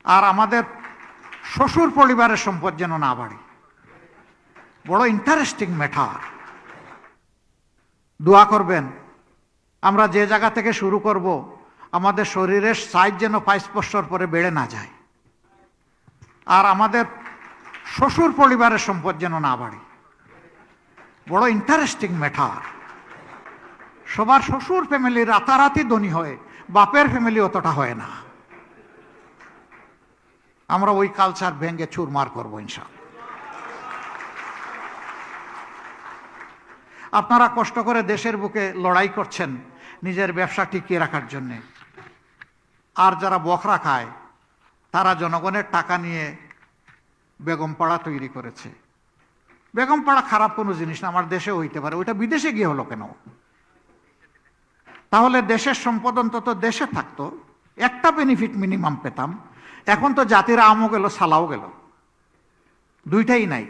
আর আমাদের শ্বশুর পরিবারের সম্পদ যেন না বাড়ে। বড় ইন্টারেস্টিং ম্যাটার। দোয়া করবেন আমরা যে জায়গা থেকে শুরু করব আমাদের শরীরের সাইজ যেন 5 বছর পরে বেড়ে না যায়, আর আমাদের শ্বশুর পরিবারের সম্পদ যেন না বাড়ে। বড় ইন্টারেস্টিং ম্যাটার। সবার শ্বশুর ফ্যামিলি রাতারাতি ধনী হয়, বাপের ফ্যামিলি অতটা হয় না। আমরা ওই কালচার ভেঙে চুরমার করবো ইনশাআল্লাহ। আপনারা কষ্ট করে দেশের বুকে লড়াই করছেন নিজের ব্যবসা টিকিয়ে রাখার জন্যে, আর যারা বখরা খায় তারা জনগণের টাকা নিয়ে বেগমপাড়া তৈরি করেছে। বেগমপাড়া খারাপ কোনো জিনিস না, আমার দেশে হইতে পারে, ওইটা বিদেশে গিয়ে হলো কেন? তাহলে দেশের সম্পদ অন্তত দেশে থাকতো, একটা বেনিফিট মিনিমাম পেতাম। এখন তো জাতির আমও গেল, সালাও গেল, দুইটাই নাই।